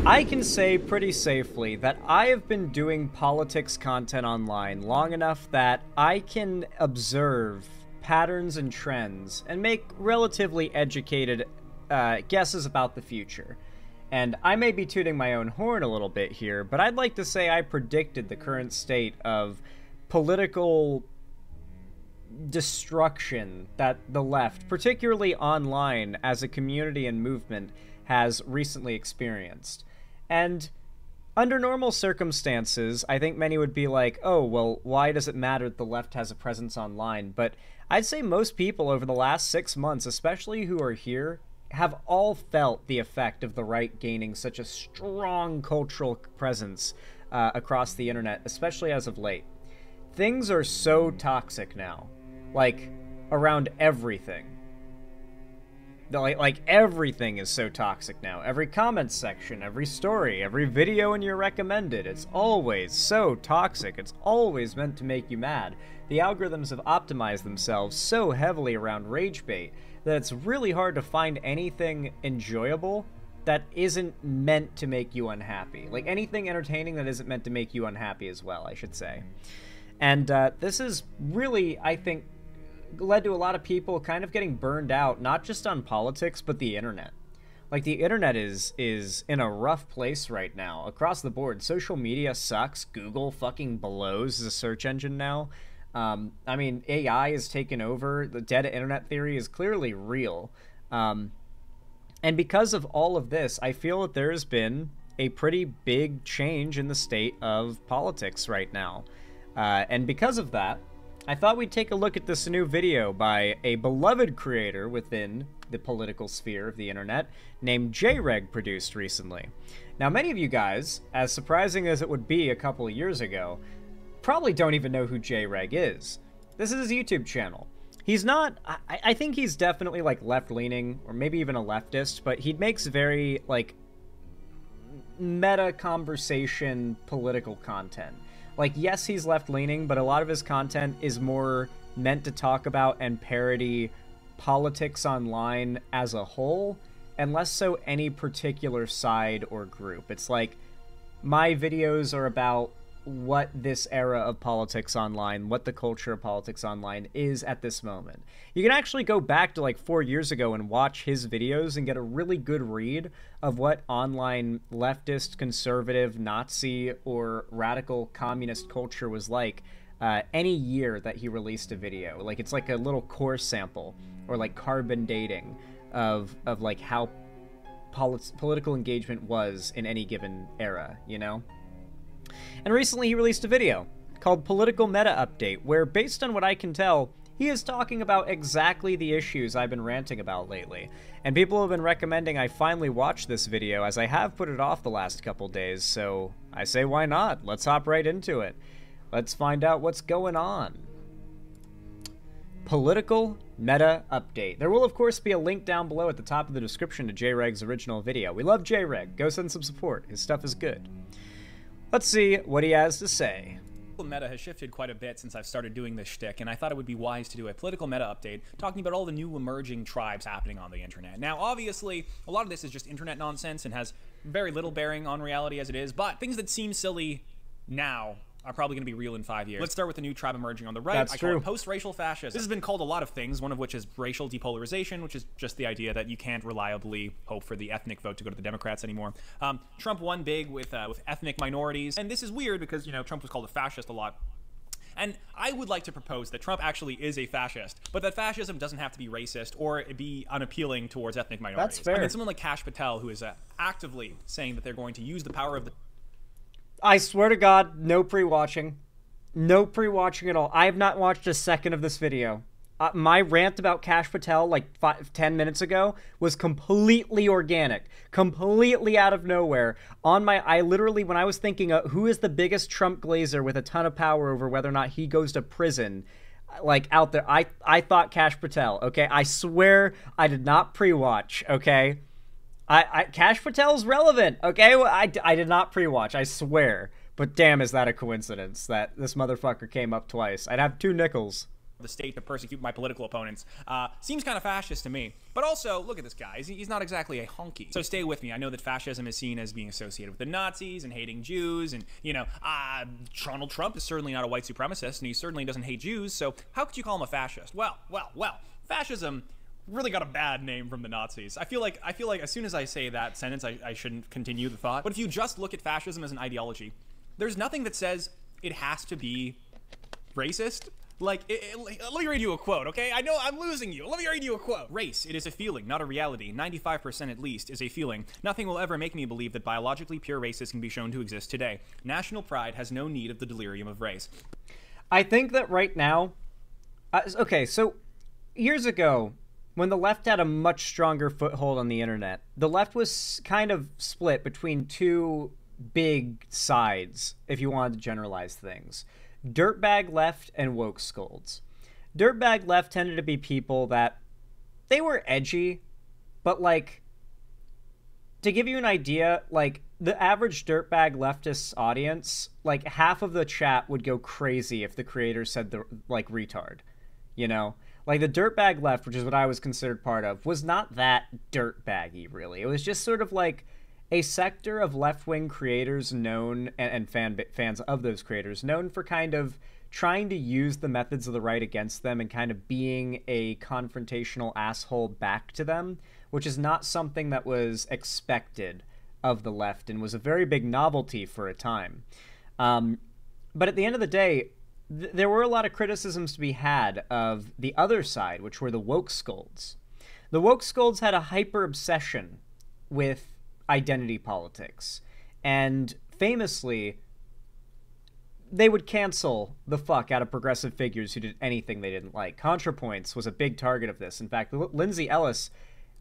I can say pretty safely that I have been doing politics content online long enough that I can observe patterns and trends and make relatively educated guesses about the future. And I may be tooting my own horn a little bit here, but I'd like to say I predicted the current state of political destruction that the left, particularly online as a community and movement, has recently experienced. And under normal circumstances, I think many would be like, oh, well, why does it matter that the left has a presence online? But I'd say most people over the last 6 months, especially who are here, have all felt the effect of the right gaining such a strong cultural presence across the internet, especially as of late. Things are so toxic now, like, around everything. Like everything is so toxic now. Every comment section, every story, every video in your recommended, it's always so toxic. It's always meant to make you mad. The algorithms have optimized themselves so heavily around rage bait that it's really hard to find anything enjoyable that isn't meant to make you unhappy. Like anything entertaining that isn't meant to make you unhappy as well, I should say. And this is really, I think, led to a lot of people kind of getting burned out, not just on politics, but the internet. Like, the internet is in a rough place right now, across the board. Social media sucks. Google fucking blows as a search engine now. I mean, AI is taken over. The dead internet theory is clearly real. And because of all of this, I feel that there has been a pretty big change in the state of politics right now. And because of that, I thought we'd take a look at this new video by a beloved creator within the political sphere of the internet named JReg produced recently. Now, many of you guys, as surprising as it would be a couple of years ago, probably don't even know who JReg is. This is his YouTube channel. He's not, I think he's definitely like left-leaning or maybe even a leftist, but he makes very like meta conversation political content. Like, yes, he's left-leaning, but a lot of his content is more meant to talk about and parody politics online as a whole, and less so any particular side or group. It's like, my videos are about what this era of politics online, what the culture of politics online is at this moment. You can actually go back to like 4 years ago and watch his videos and get a really good read of what online leftist, conservative, Nazi, or radical communist culture was like any year that he released a video. Like, it's like a little core sample or like carbon dating of like how political engagement was in any given era, you know? And recently he released a video called Political Meta Update, where, based on what I can tell, he is talking about exactly the issues I've been ranting about lately. And people have been recommending I finally watch this video, as I have put it off the last couple days, so I say why not? Let's hop right into it. Let's find out what's going on. Political Meta Update. There will, of course, be a link down below at the top of the description to JReg's original video. We love JReg. Go send some support. His stuff is good. Let's see what he has to say. Meta has shifted quite a bit since I've started doing this shtick, and I thought it would be wise to do a political meta update talking about all the new emerging tribes happening on the internet. Now, obviously, a lot of this is just internet nonsense and has very little bearing on reality as it is, but things that seem silly now are probably going to be real in 5 years. Let's start with the new tribe emerging on the right. That's I true. call it post-racial fascism. This has been called a lot of things, one of which is racial depolarization, which is just the idea that you can't reliably hope for the ethnic vote to go to the Democrats anymore. Trump won big with ethnic minorities, and this is weird because, you know, Trump was called a fascist a lot. And I would like to propose that Trump actually is a fascist, but that fascism doesn't have to be racist or be unappealing towards ethnic minorities. That's fair. I mean, someone like Kash Patel, who is actively saying that they're going to use the power of the... I swear to God, no pre-watching. No pre-watching at all. I have not watched a second of this video. My rant about Kash Patel like 10 minutes ago was completely organic, completely out of nowhere. I literally, when I was thinking, who is the biggest Trump glazer with a ton of power over whether or not he goes to prison, like out there, I thought Kash Patel. Okay, I swear I did not pre-watch. Okay, Kash Patel's relevant. Okay, well, I did not pre-watch. I swear. But damn, is that a coincidence that this motherfucker came up twice? I'd have 2 nickels. the state to persecute my political opponents seems kind of fascist to me. But also, look at this guy. He's not exactly a honky. So stay with me. I know that fascism is seen as being associated with the Nazis and hating Jews. And, you know, Donald Trump is certainly not a white supremacist, and he certainly doesn't hate Jews. So how could you call him a fascist? Well, fascism really got a bad name from the Nazis. I feel like as soon as I say that sentence, I shouldn't continue the thought. But if you just look at fascism as an ideology, there's nothing that says it has to be racist. Like, let me read you a quote, okay? I know I'm losing you. Let me read you a quote. Race, it is a feeling, not a reality. 95% at least is a feeling. Nothing will ever make me believe that biologically pure races can be shown to exist today. National pride has no need of the delirium of race. I think that right now, okay, so years ago, when the left had a much stronger foothold on the internet, the left was kind of split between two big sides, if you wanted to generalize things. Dirtbag left and woke scolds. Dirtbag left tended to be people that they were edgy, but like, to give you an idea, like the average dirtbag leftist audience, like half of the chat would go crazy if the creator said the like retard, you know? Like the dirtbag left, which is what I was considered part of, was not that dirtbaggy really. It was just sort of like a sector of left-wing creators known, and fans of those creators, known for kind of trying to use the methods of the right against them and kind of being a confrontational asshole back to them, which is not something that was expected of the left and was a very big novelty for a time. But at the end of the day, there were a lot of criticisms to be had of the other side, which were the woke scolds. The woke scolds had a hyper-obsession with identity politics, and famously they would cancel the fuck out of progressive figures who did anything they didn't like. ContraPoints was a big target of this. In fact, Lindsay Ellis,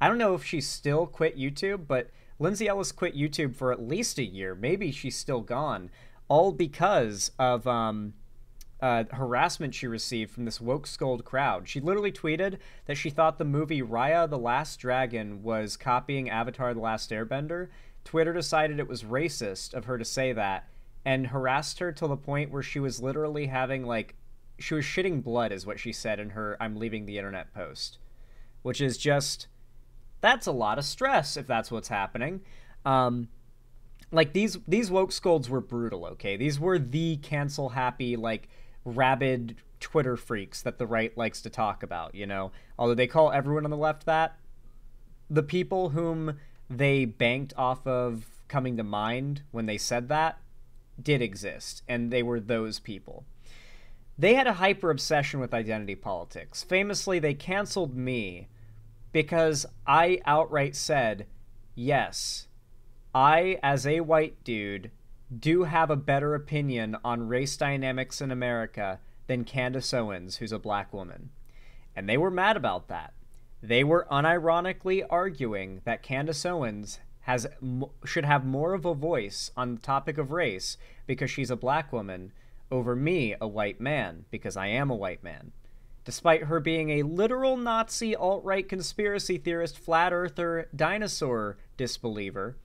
I don't know if she still quit YouTube, but Lindsay Ellis quit YouTube for at least a year. Maybe she's still gone, all because of harassment she received from this woke scold crowd. She literally tweeted that she thought the movie Raya the Last Dragon was copying Avatar the Last Airbender. Twitter decided it was racist of her to say that and harassed her till the point where she was literally having, like, she was shitting blood is what she said in her "I'm leaving the internet" post, which is just, that's a lot of stress if that's what's happening. Like these woke scolds were brutal, okay? These were the cancel happy, like, rabid Twitter freaks that the right likes to talk about, you know? Although they call everyone on the left that, the people whom they banked off of coming to mind when they said that did exist, and they were those people. They had a hyper obsession with identity politics. Famously, they canceled me because I outright said, yes, I, as a white dude, do have a better opinion on race dynamics in America than Candace Owens, who's a black woman. And they were mad about that. They were unironically arguing that Candace Owens should have more of a voice on the topic of race because she's a black woman over me, a white man, because I am a white man. Despite her being a literal Nazi, alt-right conspiracy theorist, flat earther, dinosaur disbeliever,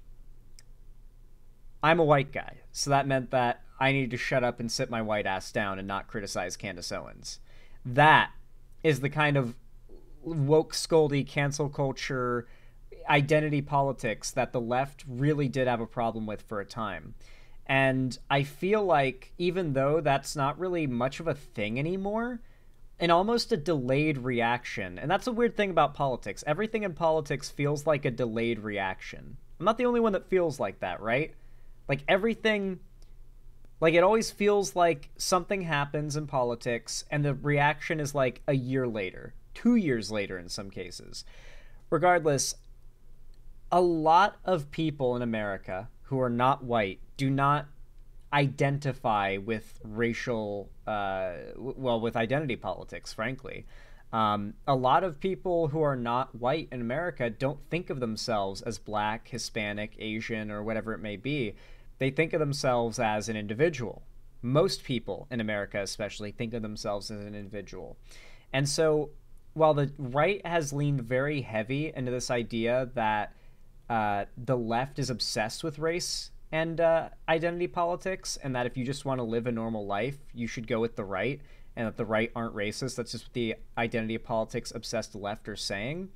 I'm a white guy, so that meant that I needed to shut up and sit my white ass down and not criticize Candace Owens. That is the kind of woke, scoldy, cancel culture, identity politics that the left really did have a problem with for a time. And I feel like, even though that's not really much of a thing anymore, and almost a delayed reaction, and that's a weird thing about politics. Everything in politics feels like a delayed reaction. I'm not the only one that feels like that, right? Like, everything, like, it always feels like something happens in politics and the reaction is like a year later, 2 years later in some cases. Regardless, a lot of people in America who are not white do not identify with racial, with identity politics, frankly. A lot of people who are not white in America don't think of themselves as black, Hispanic, Asian, or whatever it may be. They think of themselves as an individual. Most people in America especially think of themselves as an individual. And so while the right has leaned very heavy into this idea that the left is obsessed with race and identity politics, and that if you just want to live a normal life, you should go with the right, and that the right aren't racist. That's just what the identity politics obsessed left are saying.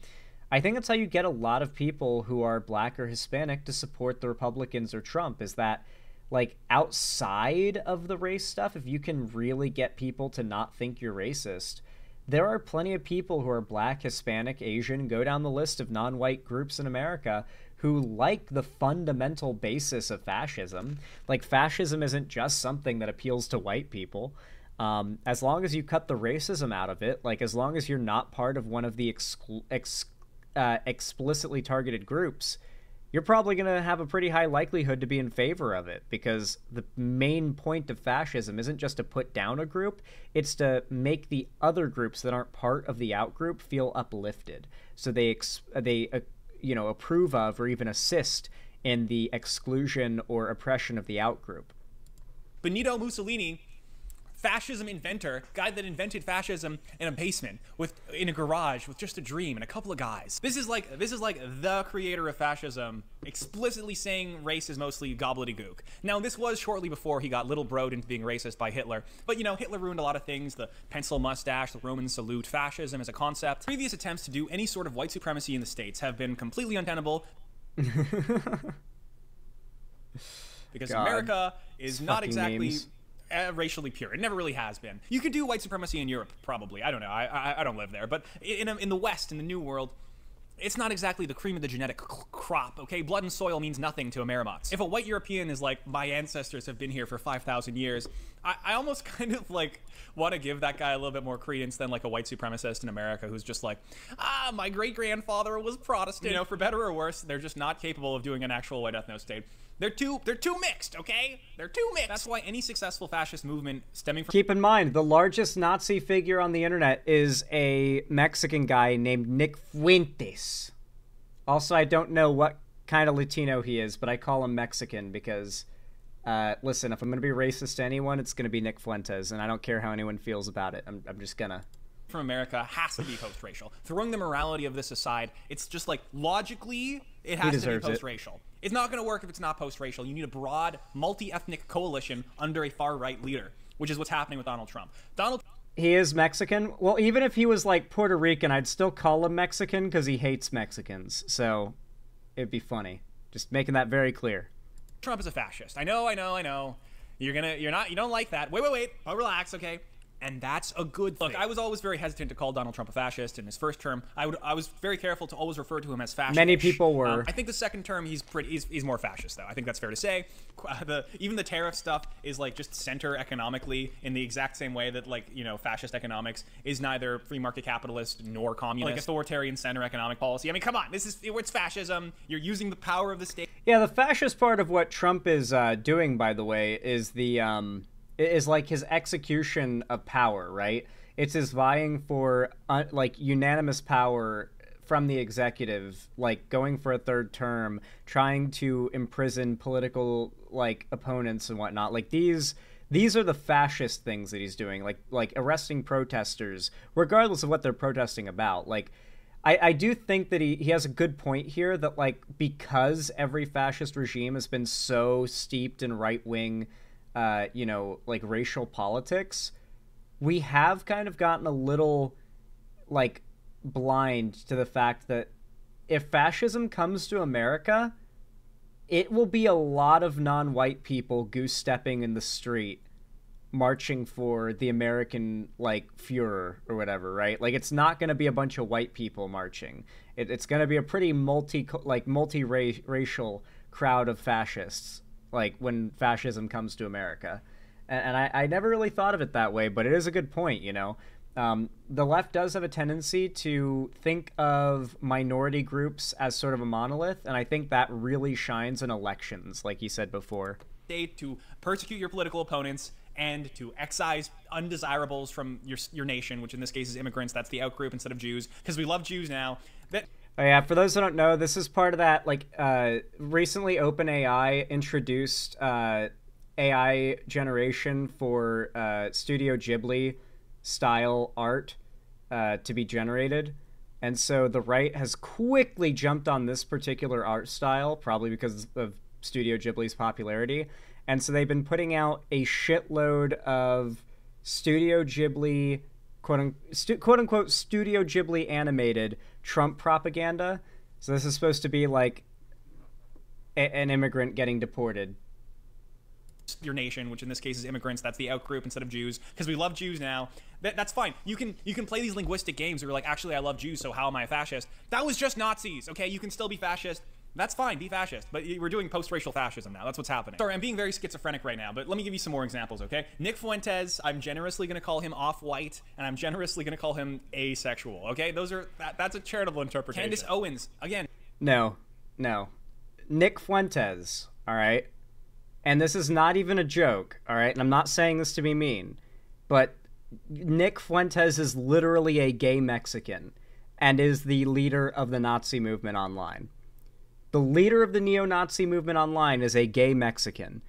I think that's how you get a lot of people who are black or Hispanic to support the Republicans or Trump, is that, like, outside of the race stuff, if you can really get people to not think you're racist, there are plenty of people who are black, Hispanic, Asian, go down the list of non-white groups in America who like the fundamental basis of fascism. Like, fascism isn't just something that appeals to white people. As long as you cut the racism out of it, like, as long as you're not part of one of the explicitly targeted groups, you're probably going to have a pretty high likelihood to be in favor of it, because the main point of fascism isn't just to put down a group, it's to make the other groups that aren't part of the outgroup feel uplifted. So they approve of or even assist in the exclusion or oppression of the outgroup. Benito Mussolini, fascism inventor, guy that invented fascism in a basement in a garage with just a dream and a couple of guys. This is like the creator of fascism explicitly saying race is mostly gobbledygook. Now, this was shortly before he got little broed into being racist by Hitler, but Hitler ruined a lot of things: the pencil mustache, the Roman salute. Fascism as a concept. Previous attempts to do any sort of white supremacy in the States have been completely untenable. Because God, America is not exactly racially pure. It never really has been. You could do white supremacy in Europe, probably. I don't know. I don't live there. But in the West, in the New World, it's not exactly the cream of the genetic crop, okay? Blood and soil means nothing to Amerimots. If a white European is like, my ancestors have been here for 5,000 years, I almost kind of like want to give that guy a little bit more credence than like a white supremacist in America who's just like, my great-grandfather was Protestant. For better or worse, they're just not capable of doing an actual white ethno-state. They're too mixed, okay? They're too mixed. That's why any successful fascist movement stemming from— Keep in mind, the largest Nazi figure on the internet is a Mexican guy named Nick Fuentes. Also, I don't know what kind of Latino he is, but I call him Mexican because, listen, if I'm going to be racist to anyone, it's going to be Nick Fuentes, and I don't care how anyone feels about it. I'm just gonna. From America has to be post-racial. Throwing the morality of this aside, it's just like, logically, it has to be post-racial. It's not going to work if it's not post-racial. You need a broad, multi-ethnic coalition under a far-right leader, which is what's happening with Donald Trump. He is Mexican. Well, even if he was like Puerto Rican, I'd still call him Mexican because he hates Mexicans. So it'd be funny. Just making that very clear. Trump is a fascist. I know. You don't like that. Wait. Oh, relax, okay? And that's a good thing. Look, I was always very hesitant to call Donald Trump a fascist in his first term. I was very careful to always refer to him as fascist. Many people were. I think the second term he's more fascist, though. I think that's fair to say. Even the tariff stuff is like just center economically in the exact same way that fascist economics is neither free market capitalist nor communist. Like authoritarian center economic policy. I mean, come on, it's fascism. You're using the power of the state. Yeah, the fascist part of what Trump is doing, by the way, is is like his execution of power, right? It's his vying for unanimous power from the executive, like going for a third term, trying to imprison political opponents and whatnot. Like these are the fascist things that he's doing, like arresting protesters, regardless of what they're protesting about. Like, I do think that he has a good point here that because every fascist regime has been so steeped in right-wing racial politics, we have kind of gotten a little blind to the fact that if fascism comes to America, it will be a lot of non-white people goose-stepping in the street marching for the American Führer or whatever, right? It's not going to be a bunch of white people marching. It's going to be a pretty multi-racial crowd of fascists when fascism comes to America. And I never really thought of it that way, but it is a good point, The left does have a tendency to think of minority groups as sort of a monolith, and I think that really shines in elections, like you said before. To persecute your political opponents and to excise undesirables from your nation, which in this case is immigrants. That's the outgroup instead of Jews, because we love Jews now. Oh yeah, for those who don't know, this is part of that, recently OpenAI introduced AI generation for Studio Ghibli style art to be generated. And so the right has quickly jumped on this particular art style, probably because of Studio Ghibli's popularity. And so they've been putting out a shitload of Studio Ghibli, quote unquote Studio Ghibli animated Trump propaganda. So this is supposed to be like an immigrant getting deported. Your nation, which in this case is immigrants, that's the out group instead of Jews, because we love Jews now. That's fine. You can play these linguistic games where you're like, actually I love Jews, so how am I a fascist? That was just Nazis, okay? You can still be fascist. That's fine, be fascist. But we're doing post-racial fascism now. That's what's happening. Sorry, I'm being very schizophrenic right now, but let me give you some more examples, okay? Nick Fuentes, I'm generously gonna call him off-white, and I'm generously gonna call him asexual, okay? That's a charitable interpretation. Candace Owens, again. No. Nick Fuentes, all right? And this is not even a joke, all right? And I'm not saying this to be mean, but Nick Fuentes is literally a gay Mexican and is the leader of the Nazi movement online. The leader of the neo-Nazi movement online is a gay Mexican.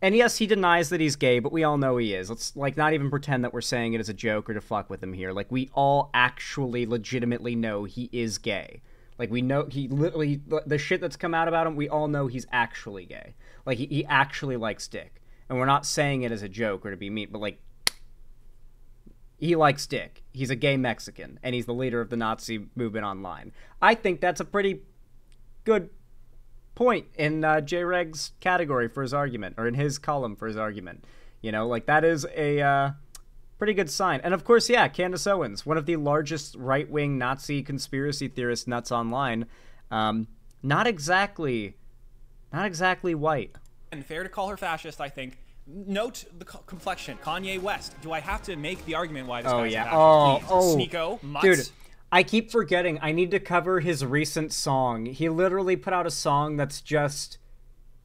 And yes, he denies that he's gay, but we all know he is. Let's, like, not even pretend that we're saying it as a joke or to fuck with him here. Like, we all actually legitimately know he is gay. Like, we know he literally, the shit that's come out about him, we all know he's actually gay. Like, he actually likes dick. And we're not saying it as a joke or to be mean, but, like, he likes dick. He's a gay Mexican, and he's the leader of the Nazi movement online. I think that's a pretty good point in J-Reg's category for his argument, or in his column for his argument. You know, like, that is a pretty good sign. And of course, yeah, Candace Owens, one of the largest right-wing Nazi conspiracy theorist nuts online. Not exactly white. And fair to call her fascist, I think. Note the complexion. Kanye West. Do I have to make the argument why this guy's a fascist? Sneeko, Mutz. Dude, I keep forgetting. I need to cover his recent song. He literally put out a song that's just...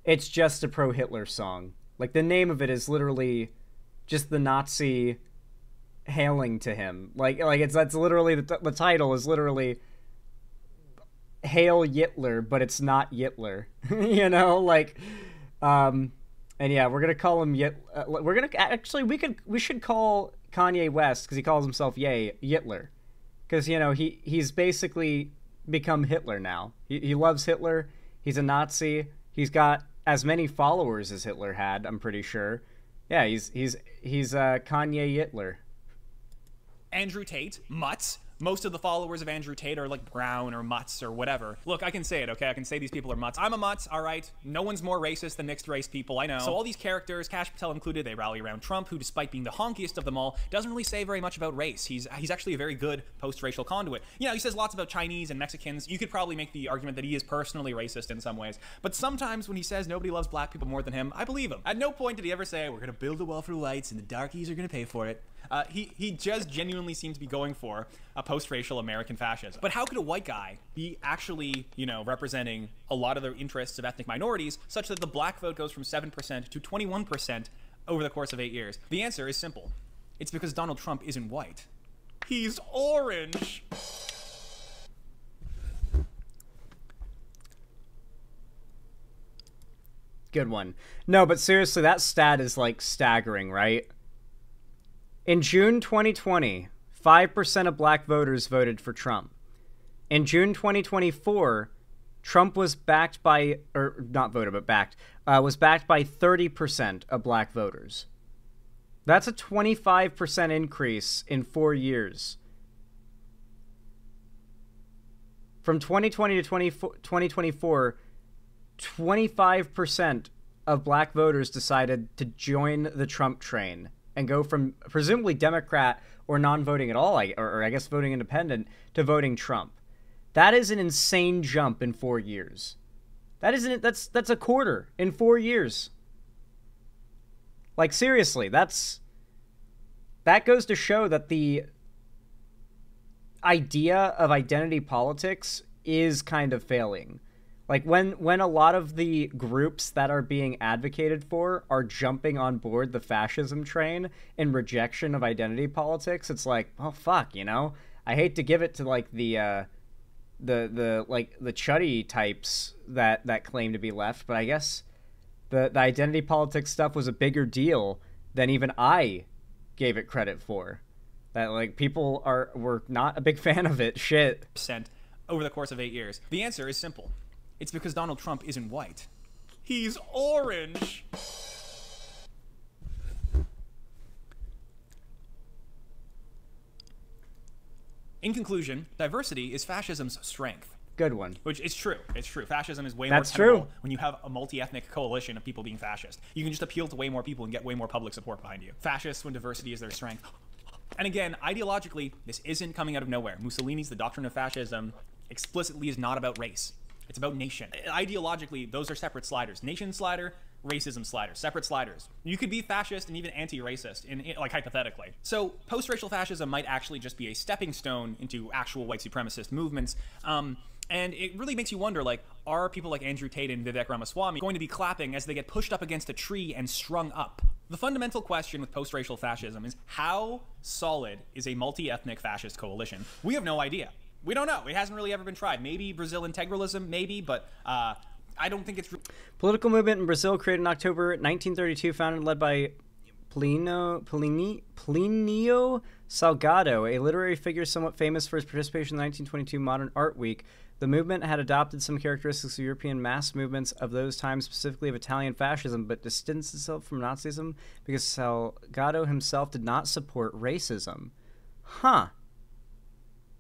It's just a pro-Hitler song. Like, the name of it is literally just the Nazi hailing to him. That's literally... The title is literally... Hail Hitler, but it's not Hitler. You know? Like... And yeah, we're gonna call him we're gonna actually we should call Kanye West, because he calls himself Hitler, because you know he's basically become Hitler now. He loves Hitler. He's a Nazi. He's got as many followers as Hitler had. I'm pretty sure. Yeah, he's Kanye Hitler. Andrew Tate, Mutz. Most of the followers of Andrew Tate are like brown or mutts or whatever. Look, I can say it, okay? I can say these people are mutts. I'm a mutz, all right? No one's more racist than mixed race people, I know. So all these characters, Kash Patel included, they rally around Trump, who despite being the honkiest of them all, doesn't really say very much about race. He's actually a very good post-racial conduit. You know, he says lots about Chinese and Mexicans. You could probably make the argument that he is personally racist in some ways. But sometimes when he says nobody loves black people more than him, I believe him. At no point did he ever say, we're gonna build a wall for the whites and the darkies are gonna pay for it. He just genuinely seems to be going for a post-racial American fascism. But how could a white guy be actually, you know, representing a lot of the interests of ethnic minorities such that the black vote goes from 7% to 21% over the course of 8 years? The answer is simple. It's because Donald Trump isn't white. He's orange. Good one. No, but seriously, that stat is, like, staggering, right? In June 2020, 5% of black voters voted for Trump. In June 2024, Trump was backed by, or not voted, but backed, was backed by 30% of black voters. That's a 25% increase in 4 years. From 2020 to 2024, 25% of black voters decided to join the Trump train and go from presumably Democrat or non-voting at all, or I guess voting independent, to voting Trump. That is an insane jump in 4 years. That's a quarter in 4 years. Like, seriously, that goes to show that the idea of identity politics is kind of failing. Like, when a lot of the groups that are being advocated for are jumping on board the fascism train in rejection of identity politics, it's like, oh, fuck, you know? I hate to give it to, like, the chuddy types that claim to be left, but I guess the identity politics stuff was a bigger deal than even I gave it credit for. That, like, people were not a big fan of it. Shit. Over the course of 8 years. The answer is simple. It's because Donald Trump isn't white. He's orange. In conclusion, diversity is fascism's strength. Good one. Which is true. It's true. Fascism is way That's more tenable true. when you have a multi-ethnic coalition of people being fascist. You can just appeal to way more people and get way more public support behind you. Fascists when diversity is their strength. And again, ideologically, this isn't coming out of nowhere. Mussolini's The Doctrine of Fascism explicitly is not about race. It's about nation. Ideologically, those are separate sliders. Nation slider, racism slider, separate sliders. You could be fascist and even anti-racist, like hypothetically. So post-racial fascism might actually just be a stepping stone into actual white supremacist movements. And it really makes you wonder, like, are people like Andrew Tate and Vivek Ramaswamy going to be clapping as they get pushed up against a tree and strung up? The fundamental question with post-racial fascism is how solid is a multi-ethnic fascist coalition? We have no idea. We don't know. It hasn't really ever been tried. Maybe Brazil integralism, maybe, but I don't think it's... Political movement in Brazil created in October 1932, founded and led by Plinio Salgado, a literary figure somewhat famous for his participation in the 1922 Modern Art Week. The movement had adopted some characteristics of European mass movements of those times, specifically of Italian fascism, but distanced itself from Nazism because Salgado himself did not support racism. Huh.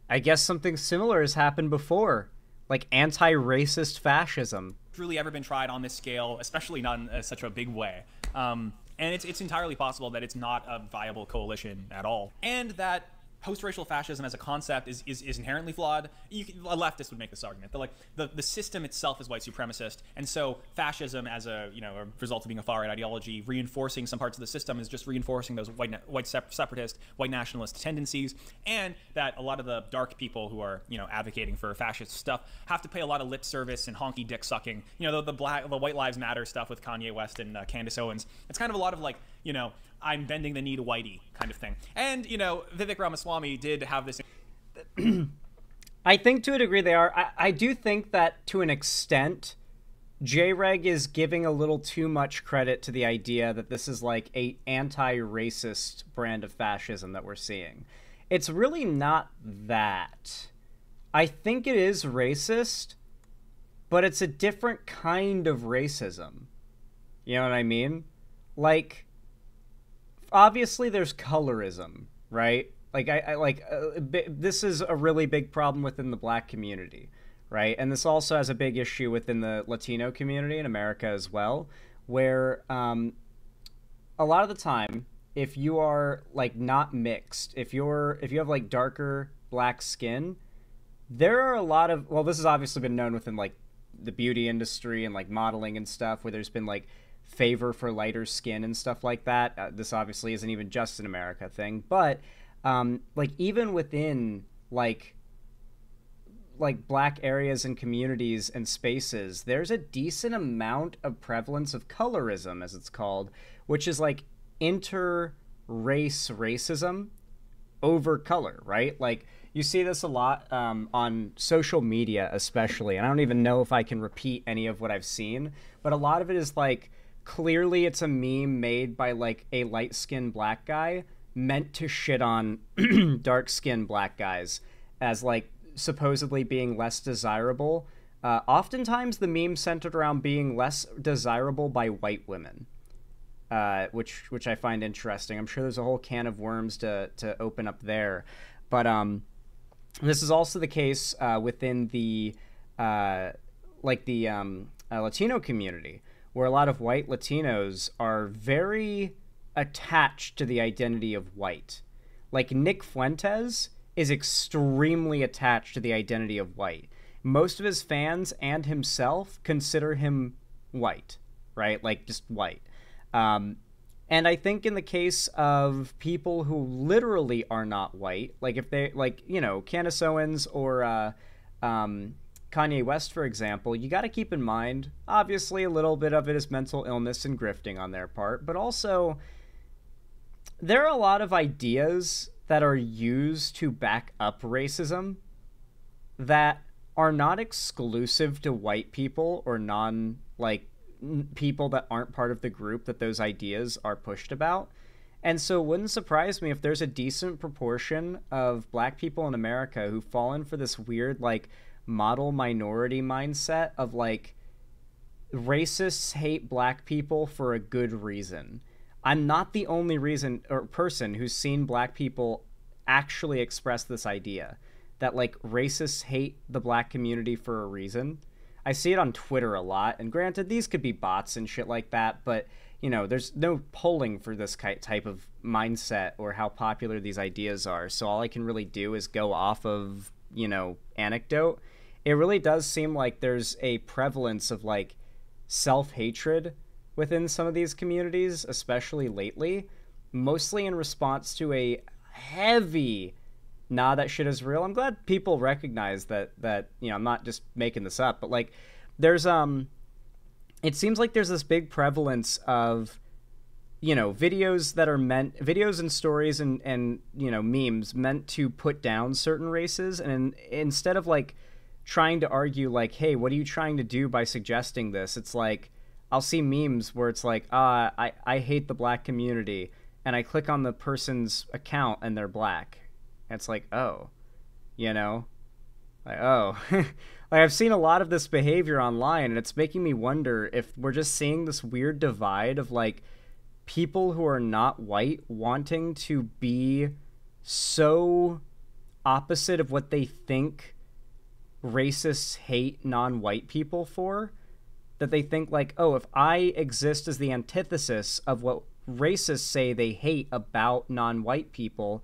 I guess something similar has happened before, like anti-racist fascism. Really ever been tried on this scale, especially not in such a big way. And it's entirely possible that it's not a viable coalition at all. And that post-racial fascism as a concept is inherently flawed. A leftist would make this argument that, like, the system itself is white supremacist, and so fascism as a result of being a far-right ideology, reinforcing some parts of the system, is just reinforcing those white separatist, white nationalist tendencies, and that a lot of the dark people who are advocating for fascist stuff have to pay a lot of lip service and honky dick sucking. The White Lives Matter stuff with Kanye West and Candace Owens. It's kind of a lot of like I'm bending the knee to whitey kind of thing. And, Vivek Ramaswamy did have this... I think to a degree they are. I do think that to an extent, JREG is giving a little too much credit to the idea that this is like a anti-racist brand of fascism that we're seeing. It's really not that. I think it is racist, but it's a different kind of racism. You know what I mean? Like... obviously there's colorism, right? Like this is a really big problem within the black community, right? And this also has a big issue within the Latino community in America as well, where a lot of the time, if you are like not mixed, if you have like darker black skin, there are a lot of, well, this has obviously been known within like the beauty industry and like modeling and stuff, where there's been like favor for lighter skin and stuff like that. This obviously isn't even just an America thing, but like even within like black areas and communities and spaces, there's a decent amount of prevalence of colorism, as it's called, which is like inter-race racism over color, right? Like you see this a lot on social media especially, and I don't even know if I can repeat any of what I've seen, but a lot of it is like, clearly it's a meme made by like a light-skinned black guy meant to shit on dark-skinned black guys as like supposedly being less desirable. Oftentimes the meme centered around being less desirable by white women, which I find interesting. I'm sure there's a whole can of worms to open up there, but this is also the case within the Latino community, where a lot of white Latinos are very attached to the identity of white. Like Nick Fuentes is extremely attached to the identity of white. Most of his fans and himself consider him white, right? Like just white. And I think in the case of people who literally are not white, like if they, like, Candace Owens or Kanye West, for example, you got to keep in mind, obviously a little bit of it is mental illness and grifting on their part, but also there are a lot of ideas that are used to back up racism that are not exclusive to white people or people that aren't part of the group that those ideas are pushed about. And so it wouldn't surprise me if there's a decent proportion of black people in America who fall in for this weird, like, model minority mindset of like racists hate black people for a good reason. I'm not the only reason or person who's seen black people actually express this idea. that like racists hate the black community for a reason. I see it on Twitter a lot, and granted, these could be bots and shit like that, but you know, there's no polling for this type of mindset or how popular these ideas are. So all I can really do is go off of, you know, anecdote. It really does seem like there's a prevalence of like self-hatred within some of these communities, especially lately, mostly in response to a heavy nah, that shit is real. I'm glad people recognize that, you know, I'm not just making this up, but like there's it seems like there's this big prevalence of, you know, videos and stories and you know, memes meant to put down certain races, and instead of like trying to argue like, hey, what are you trying to do by suggesting this? It's like I'll see memes where it's like, I hate the black community, and I click on the person's account and they're black. And it's like, oh, you know, like, oh. Like, I've seen a lot of this behavior online, and it's making me wonder if we're just seeing this weird divide of, like, people who are not white wanting to be so opposite of what they think racists hate non-white people for, that they think, like, oh, if I exist as the antithesis of what racists say they hate about non-white people,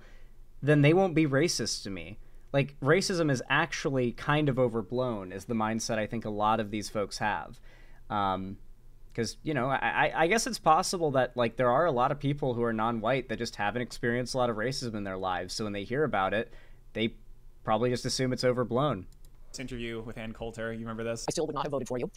then they won't be racist to me. Like, racism is actually kind of overblown, is the mindset I think a lot of these folks have. Because, you know, I guess it's possible that, like, there are a lot of people who are non-white that just haven't experienced a lot of racism in their lives. So when they hear about it, they probably just assume it's overblown. This interview with Ann Coulter, you remember this? I still would not have voted for you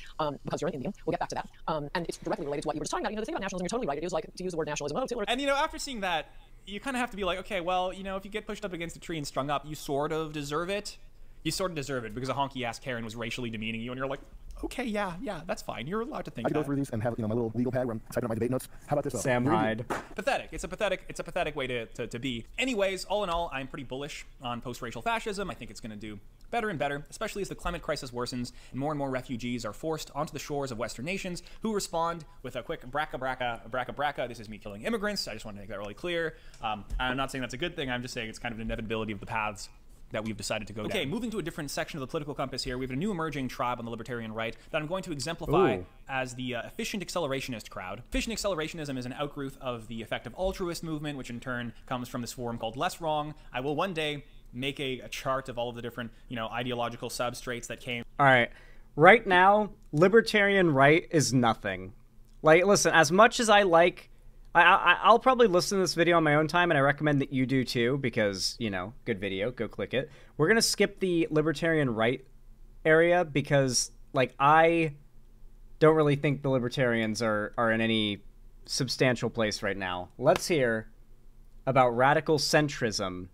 because you're an Indian. We'll get back to that. And it's directly related to what you were just talking about. You know, the thing about nationalism, you're totally right. It is like to use the word nationalism. Oh, Taylor. And, you know, after seeing that, you kind of have to be like, okay, well, you know, if you get pushed up against a tree and strung up, you sort of deserve it. You sort of deserve it because a honky-ass Karen was racially demeaning you, and you're like, okay, yeah, that's fine. You're allowed to think that. I could go through these and have, you know, my little legal pad where I'm typing up my debate notes. How about this? Sam Hyde. Pathetic. It's a pathetic way to be. Anyways, all in all, I'm pretty bullish on post-racial fascism. I think it's going to do better and better, especially as the climate crisis worsens and more refugees are forced onto the shores of Western nations who respond with a quick bracca. This is me killing immigrants. I just want to make that really clear. I'm not saying that's a good thing. I'm just saying it's kind of an inevitability of the paths that we've decided to go down. Okay, moving to a different section of the political compass here, we have a new emerging tribe on the libertarian right that I'm going to exemplify as the efficient accelerationist crowd. Efficient accelerationism is an outgrowth of the effective altruist movement, which in turn comes from this forum called Less Wrong. I will one day make a chart of all of the different, you know, ideological substrates that came. All right. Right now, libertarian right is nothing. Like, listen, as much as I like... I'll probably listen to this video on my own time, and I recommend that you do too, because, you know, good video, go click it. We're going to skip the libertarian right area because, like, I don't really think the libertarians are in any substantial place right now. Let's hear about radical centrism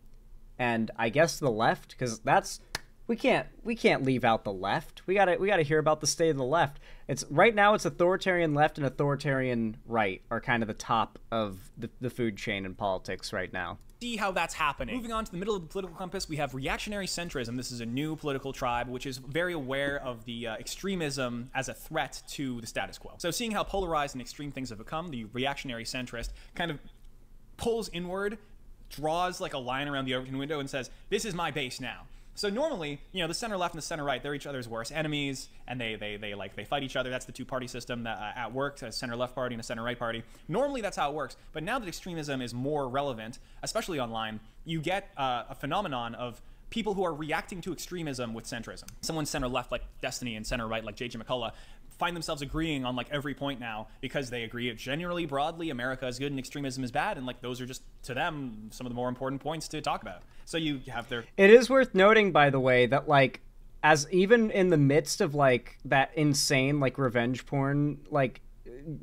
and I guess the left, because that's... We can't leave out the left. We gotta hear about the state of the left. It's right now it's authoritarian left and authoritarian right are kind of the top of the food chain in politics right now. See how that's happening. Moving on to the middle of the political compass, we have reactionary centrism. This is a new political tribe which is very aware of the extremism as a threat to the status quo. So seeing how polarized and extreme things have become, the reactionary centrist kind of pulls inward, draws like a line around the Overton window and says, this is my base now. So normally, you know, the center left and the center right, they're each other's worst enemies, and they fight each other. That's the two-party system that at work, a center left party and a center right party. Normally, that's how it works. But now that extremism is more relevant, especially online, you get a phenomenon of people who are reacting to extremism with centrism. Someone center left like Destiny and center right like J.J. McCullough find themselves agreeing on like every point now because they agree generally broadly America is good and extremism is bad, and like those are just to them some of the more important points to talk about. So you have their... It is worth noting, by the way, that like as even in the midst of like that insane like revenge porn like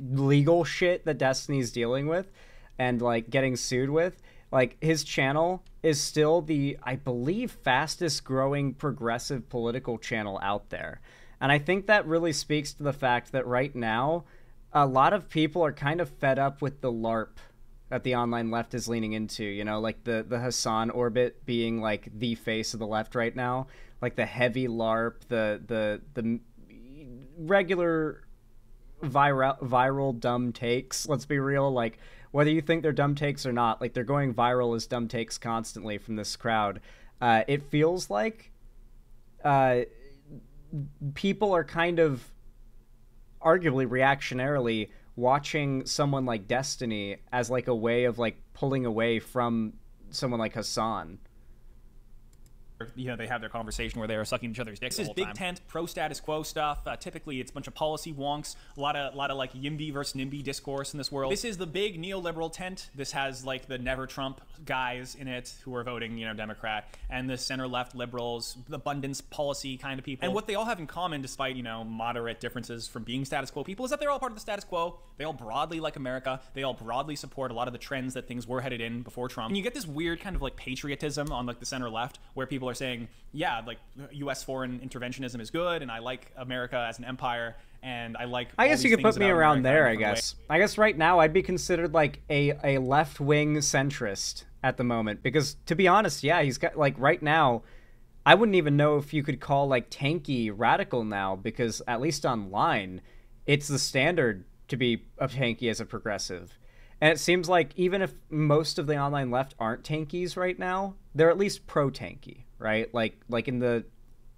legal shit that Destiny's dealing with and like getting sued with, like his channel is still the, I believe, fastest growing progressive political channel out there. And I think that really speaks to the fact that right now, a lot of people are kind of fed up with the LARP that the online left is leaning into, you know, like the Hassan orbit being like the face of the left right now, like the heavy LARP, the regular viral dumb takes. Let's be real, like whether you think they're dumb takes or not, like they're going viral as dumb takes constantly from this crowd. it feels like people are kind of arguably reactionarily watching someone like Destiny as like a way of like pulling away from someone like Hassan. You know, they have their conversation where they are sucking each other's dicks. This is big tent, pro status quo stuff. Typically, it's a bunch of policy wonks, a lot of like YIMBY versus NIMBY discourse in this world. This is the big neoliberal tent. This has like the never Trump guys in it who are voting, you know, Democrat, and the center left liberals, the abundance policy kind of people. And what they all have in common, despite, you know, moderate differences from being status quo people, is that they're all part of the status quo. They all broadly like America. They all broadly support a lot of the trends that things were headed in before Trump. And you get this weird kind of like patriotism on like the center left, where people are saying, yeah, like U.S. foreign interventionism is good, and I like America as an empire, and I like. I guess you could put me around there. I guess right now I'd be considered like a left-wing centrist at the moment, because to be honest, yeah, he's got like right now, I wouldn't even know if you could call like tanky radical now, because at least online, it's the standard to be a tanky as a progressive. And it seems like even if most of the online left aren't tankies right now, they're at least pro-tanky, right? Like in the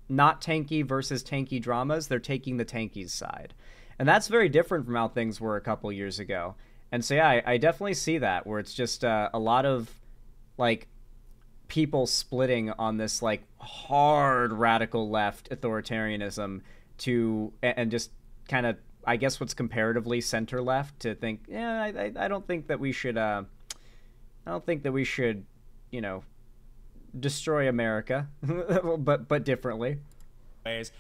not tanky versus tanky dramas, they're taking the tankies side. And that's very different from how things were a couple years ago. And so, yeah, I definitely see that, where it's just a lot of, like, people splitting on this, like, hard radical left authoritarianism and just kind of, I guess what's comparatively center left to think, yeah, I don't think that we should, you know, destroy America, but differently.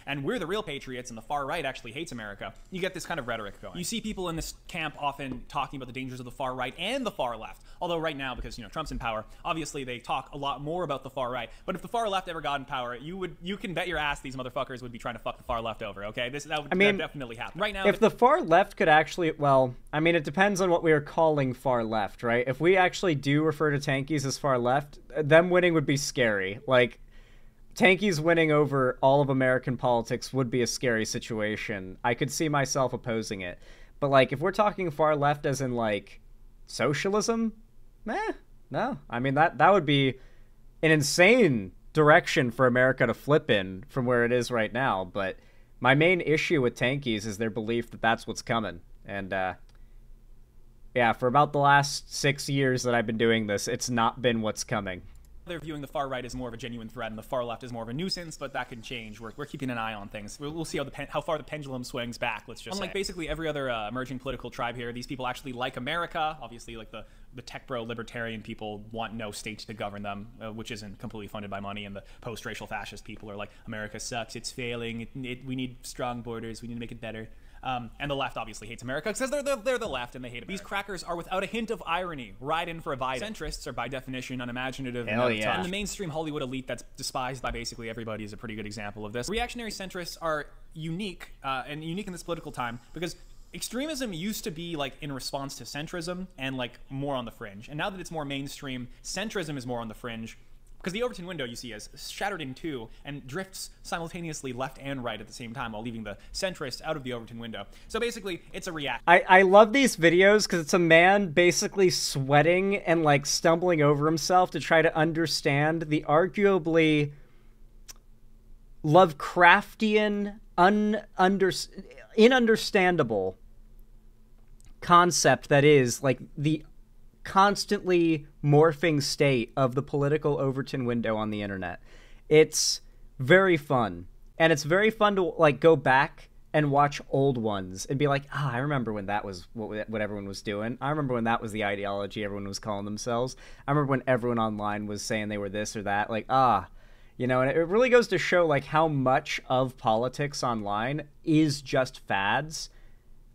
And we're the real patriots, and the far right actually hates America. You get this kind of rhetoric going. You see people in this camp often talking about the dangers of the far right and the far left. Although right now, because, you know, Trump's in power, obviously they talk a lot more about the far right. But if the far left ever got in power, you can bet your ass these motherfuckers would be trying to fuck the far left over. Okay, that would definitely happen. Right now, if the far left could actually, well, I mean, it depends on what we are calling far left, right? If we actually do refer to tankies as far left, them winning would be scary. Like, tankies winning over all of American politics would be a scary situation. I could see myself opposing it. But, like, if we're talking far left as in, like, socialism, no. I mean, that would be an insane direction for America to flip in from where it is right now. But my main issue with tankies is their belief that that's what's coming. And, yeah, for about the last 6 years that I've been doing this, it's not been what's coming. They're viewing the far right as more of a genuine threat, and the far left is more of a nuisance, but that can change. We're keeping an eye on things. We'll see how far the pendulum swings back, let's just say. Unlike basically every other emerging political tribe here, these people actually like America. Obviously, like the tech bro libertarian people want no state to govern them, which isn't completely funded by money, and the post-racial fascist people are like, America sucks, it's failing, we need strong borders, we need to make it better. And the left obviously hates America because they're the left and they hate America. These crackers are without a hint of irony. Ride in for a Biden. Centrists are by definition unimaginative. Hell yeah. And the mainstream Hollywood elite that's despised by basically everybody is a pretty good example of this. Reactionary centrists are unique, and unique in this political time because extremism used to be like in response to centrism and like more on the fringe. And now that it's more mainstream, centrism is more on the fringe. Because the Overton window, you see, is shattered in two and drifts simultaneously left and right at the same time while leaving the centrists out of the Overton window. So basically, it's a reaction. I love these videos because it's a man basically sweating and, like, stumbling over himself to try to understand the arguably Lovecraftian, ununderstandable concept that is, like, the constantly morphing state of the political Overton window on the internet. It's very fun, and it's very fun to like go back and watch old ones and be like, I remember when that was what everyone was doing. I remember when that was the ideology everyone was calling themselves. I remember when everyone online was saying they were this or that. Like, you know, and it really goes to show like how much of politics online is just fads.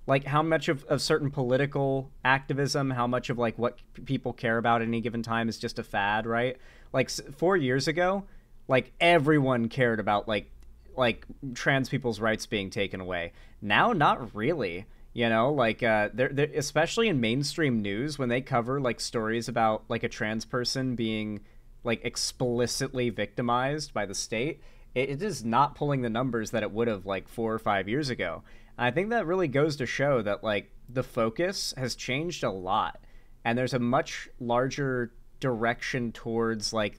Like, how much of certain political activism, how much of, like, what people care about at any given time is just a fad, right? Like, 4 years ago, like, everyone cared about, like trans people's rights being taken away. Now, not really, you know? Like, they're especially in mainstream news, when they cover, like, stories about, like, a trans person being, like, explicitly victimized by the state, it is not pulling the numbers that it would have, like, 4 or 5 years ago. I think that really goes to show that, like, the focus has changed a lot, and there's a much larger direction towards, like,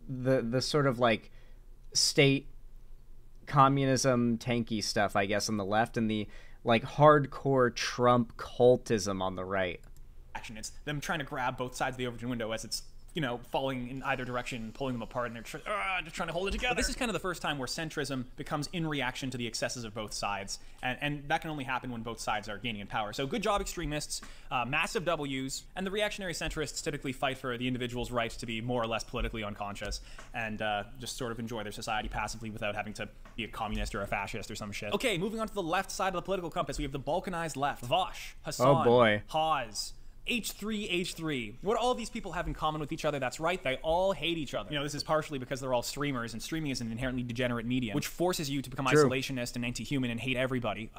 the sort of like state communism tanky stuff, I guess, on the left, and the like hardcore Trump cultism on the right. It's them trying to grab both sides of the Overton window as it's, you know, falling in either direction, pulling them apart, and they're just trying to hold it together. But this is kind of the first time where centrism becomes in reaction to the excesses of both sides, and that can only happen when both sides are gaining in power. So good job, extremists, massive W's, and the reactionary centrists typically fight for the individual's right to be more or less politically unconscious and just sort of enjoy their society passively without having to be a communist or a fascist or some shit. Okay, moving on to the left side of the political compass, we have the balkanized left. Vosh, Hassan, oh boy, Hawes, H3H3. What do all these people have in common with each other? That's right, they all hate each other. You know, this is partially because they're all streamers, and streaming is an inherently degenerate medium, which forces you to become isolationist and anti-human and hate everybody.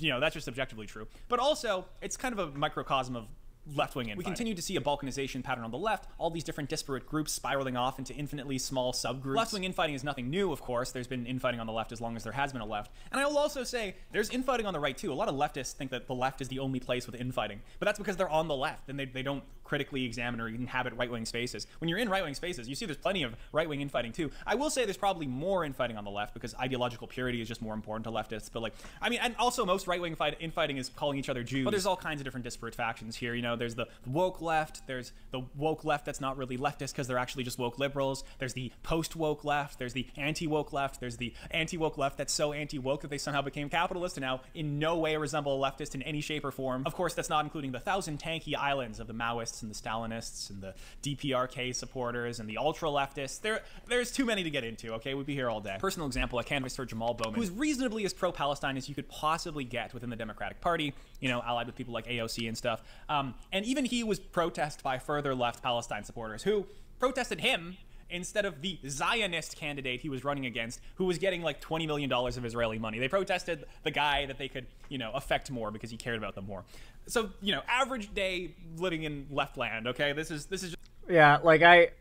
You know, that's just objectively true. But also, it's kind of a microcosm of left-wing infighting. We continue to see a balkanization pattern on the left, all these different disparate groups spiraling off into infinitely small subgroups. Left-wing infighting is nothing new, of course. There's been infighting on the left as long as there has been a left. And I will also say, there's infighting on the right too. A lot of leftists think that the left is the only place with infighting, but that's because they're on the left and they don't critically examine or inhabit right-wing spaces. When you're in right-wing spaces, you see there's plenty of right-wing infighting too. I will say there's probably more infighting on the left because ideological purity is just more important to leftists, but like, I mean, and also most right-wing infighting is calling each other Jews. But there's all kinds of different disparate factions here. You know, there's the woke left, there's the woke left that's not really leftist because they're actually just woke liberals, there's the post-woke left, there's the anti-woke left, there's the anti-woke left that's so anti-woke that they somehow became capitalist and now in no way resemble a leftist in any shape or form. Of course, that's not including the 1,000 tanky islands of the Maoists and the Stalinists and the DPRK supporters and the ultra-leftists. There's too many to get into, okay? We'd be here all day. Personal example, I canvassed for Jamal Bowman, who's reasonably as pro-Palestine as you could possibly get within the Democratic Party, you know, allied with people like AOC and stuff. And even he was protested by further left Palestine supporters who protested him instead of the Zionist candidate he was running against, who was getting like $20 million of Israeli money. They protested the guy that they could, you know, affect more because he cared about them more. So, you know, average day living in left land, okay? This is just... Yeah, like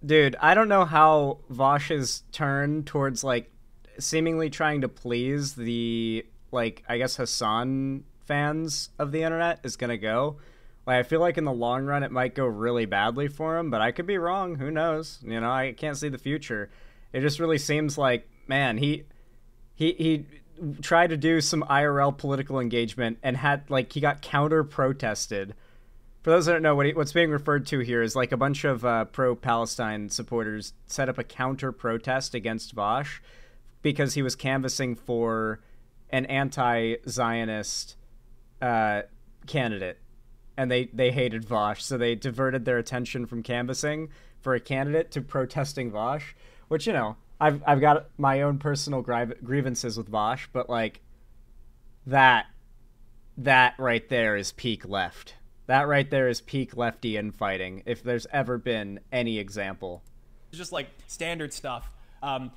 dude, I don't know how Vosh's turn towards like seemingly trying to please the, like, I guess Hassan fans of the internet is gonna go. Like, I feel like in the long run it might go really badly for him, but I could be wrong. Who knows? You know, I can't see the future. It just really seems like, man, he tried to do some IRL political engagement and had, like, he got counter-protested. For those that don't know, what's being referred to here is like a bunch of pro-Palestine supporters set up a counter-protest against Vosh because he was canvassing for an anti-Zionist candidate. And they hated Vosh, so they diverted their attention from canvassing for a candidate to protesting Vosh, which, you know, I've got my own personal grievances with Vosh, but like that right there is peak left. That right there is peak lefty infighting, if there's ever been any example. It's just like standard stuff.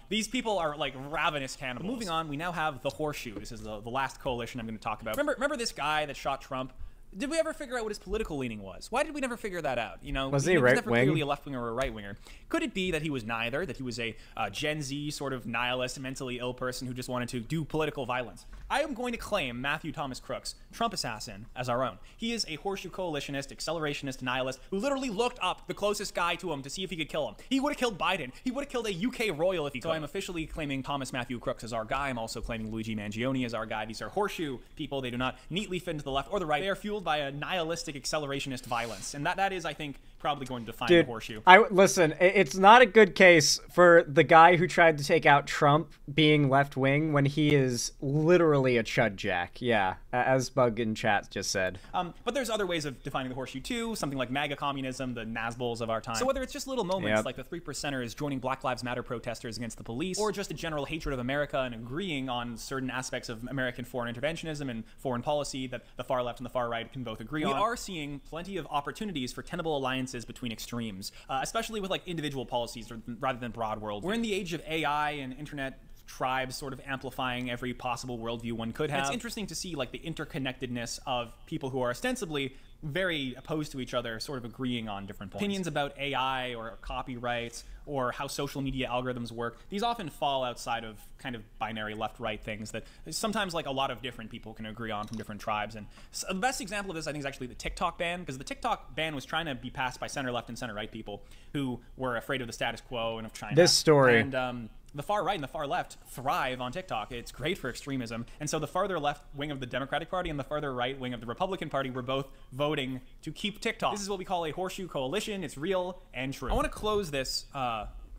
These people are like ravenous cannibals. But moving on, we now have the Horseshoe. This is the last coalition I'm going to talk about. Remember this guy that shot Trump? Did we ever figure out what his political leaning was? Why did we never figure that out? You know, was he right never wing? Clearly a left winger or a right winger. Could it be that he was neither? That he was a Gen Z sort of nihilist, mentally ill person who just wanted to do political violence? I am going to claim Matthew Thomas Crooks, Trump assassin, as our own. He is a horseshoe coalitionist, accelerationist, nihilist who literally looked up the closest guy to him to see if he could kill him. He would have killed Biden. He would have killed a UK royal if he could. So I'm officially claiming Thomas Matthew Crooks as our guy. I'm also claiming Luigi Mangione as our guy. These are horseshoe people. They do not neatly fit into the left or the right. They are fueled by a nihilistic accelerationist violence. And that is, I think, probably going to define the horseshoe. Listen, it's not a good case for the guy who tried to take out Trump being left-wing when he is literally a chud jack. Yeah, as Bug in chat just said. But there's other ways of defining the horseshoe too, something like MAGA communism, the Nazbols of our time. So whether it's just little moments like the 3%ers joining Black Lives Matter protesters against the police, or just a general hatred of America and agreeing on certain aspects of American foreign interventionism and foreign policy that the far left and the far right can both agree on, we are seeing plenty of opportunities for tenable alliances between extremes, especially with like individual policies rather than broad worldview. We're in the age of AI and internet tribes sort of amplifying every possible worldview one could have. It's interesting to see like the interconnectedness of people who are ostensibly very opposed to each other, sort of agreeing on different points. Opinions about AI or copyright or how social media algorithms work, these often fall outside of kind of binary left-right things that sometimes like a lot of different people can agree on from different tribes. And so the best example of this, I think, is actually the TikTok ban, because the TikTok ban was trying to be passed by center-left and center-right people who were afraid of the status quo and of China. This story. And the far right and the far left thrive on TikTok. It's great for extremism. And so the farther left wing of the Democratic Party and the farther right wing of the Republican Party were both voting to keep TikTok. This is what we call a horseshoe coalition. It's real and true. I want to close this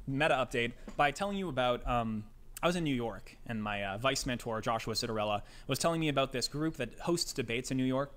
meta update by telling you about I was in New York, and my vice mentor, Joshua Citarella, was telling me about this group that hosts debates in New York.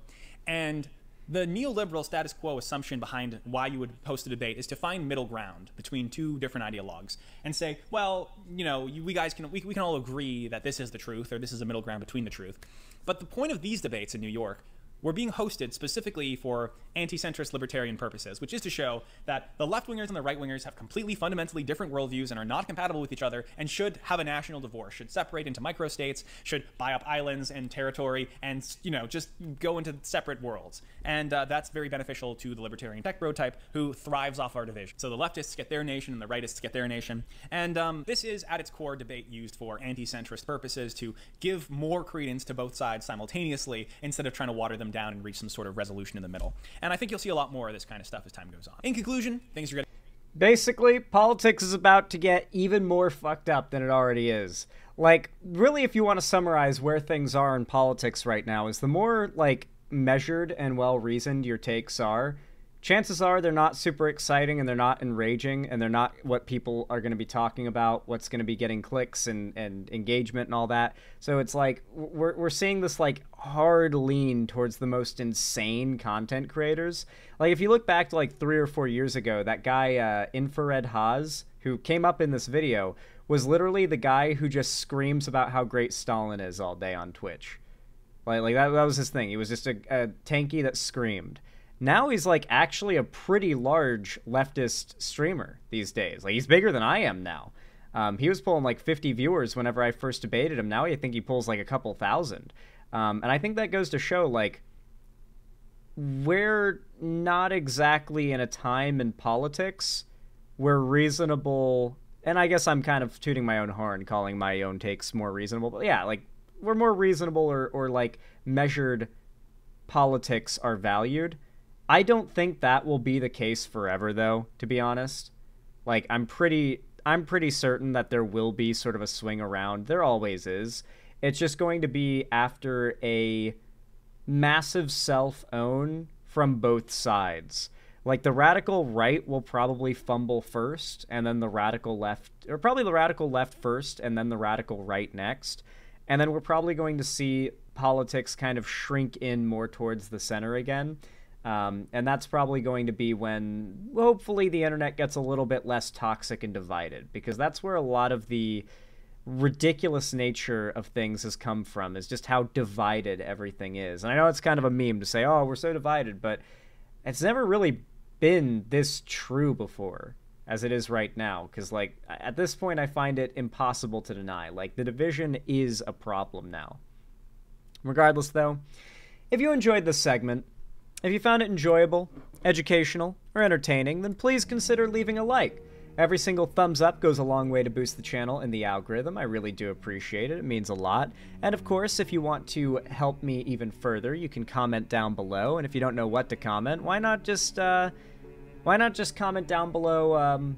And the neoliberal status quo assumption behind why you would host a debate is to find middle ground between two different ideologues and say, well, you know, we can all agree that this is the truth, or this is a middle ground between the truth. But the point of these debates in New York were being hosted specifically for anti-centrist libertarian purposes, which is to show that the left-wingers and the right-wingers have completely fundamentally different worldviews and are not compatible with each other and should have a national divorce, should separate into microstates, should buy up islands and territory and, you know, just go into separate worlds. And that's very beneficial to the libertarian tech bro type who thrives off our division. So the leftists get their nation and the rightists get their nation. And this is, at its core, debate used for anti-centrist purposes to give more credence to both sides simultaneously instead of trying to water them down and reach some sort of resolution in the middle. And I think you'll see a lot more of this kind of stuff as time goes on. In conclusion, things are getting... Basically, politics is about to get even more fucked up than it already is. Like, really, if you want to summarize where things are in politics right now, is the more, like, measured and well-reasoned your takes are, chances are they're not super exciting and they're not enraging and they're not what people are going to be talking about, what's going to be getting clicks and engagement and all that. So it's like we're seeing this like hard lean towards the most insane content creators. Like if you look back to like 3 or 4 years ago, that guy Infrared Haas, who came up in this video, was literally the guy who just screams about how great Stalin is all day on Twitch. Like that was his thing. He was just a tanky that screamed. Now he's like actually a pretty large leftist streamer these days. Like he's bigger than I am now. He was pulling like 50 viewers whenever I first debated him. Now I think he pulls like a couple thousand. And I think that goes to show like we're not exactly in a time in politics where reasonable, and I guess I'm kind of tooting my own horn calling my own takes more reasonable, but yeah, like we're more reasonable or like measured politics are valued. I don't think that will be the case forever, though, to be honest. Like, I'm pretty certain that there will be sort of a swing around. There always is. It's just going to be after a massive self-own from both sides. Like, the radical right will probably fumble first, and then the radical left, or probably the radical left first, and then the radical right next. And then we're probably going to see politics kind of shrink in more towards the center again. And that's probably going to be when, hopefully, the internet gets a little bit less toxic and divided, because that's where a lot of the ridiculous nature of things has come from, is just how divided everything is. And I know it's kind of a meme to say, oh, we're so divided, but it's never really been this true before as it is right now, because, like, at this point, I find it impossible to deny. Like, the division is a problem now. Regardless, though, if you enjoyed this segment, if you found it enjoyable, educational, or entertaining, then please consider leaving a like. Every single thumbs up goes a long way to boost the channel and the algorithm. I really do appreciate it. It means a lot. And of course, if you want to help me even further, you can comment down below. And if you don't know what to comment, why not just comment down below,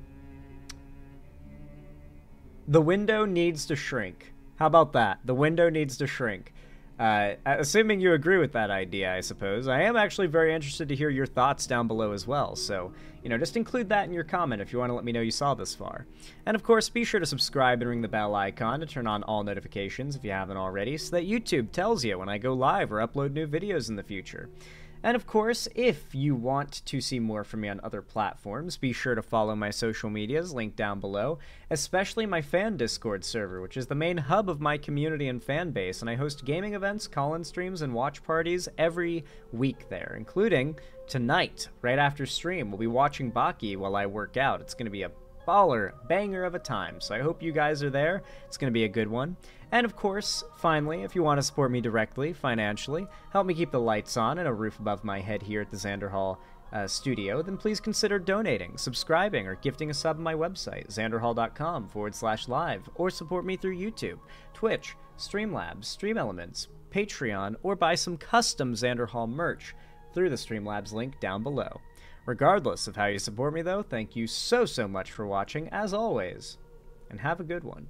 the window needs to shrink. How about that? The window needs to shrink. Assuming you agree with that idea, I suppose. I am actually very interested to hear your thoughts down below as well, so, you know, just include that in your comment if you want to let me know you saw this far. And of course, be sure to subscribe and ring the bell icon to turn on all notifications if you haven't already, so that YouTube tells you when I go live or upload new videos in the future. And of course, if you want to see more from me on other platforms, be sure to follow my social medias linked down below, especially my fan Discord server, which is the main hub of my community and fan base, and I host gaming events, call-in streams, and watch parties every week there, including tonight, right after stream. We'll be watching Baki while I work out. It's going to be a baller, banger of a time. So I hope you guys are there. It's going to be a good one. And of course, finally, if you want to support me directly, financially, help me keep the lights on and a roof above my head here at the Xander Hall studio, then please consider donating, subscribing, or gifting a sub on my website, xanderhall.com/live, or support me through YouTube, Twitch, Streamlabs, Stream Elements, Patreon, or buy some custom Xander Hall merch through the Streamlabs link down below. Regardless of how you support me though, thank you so much for watching, as always, and have a good one.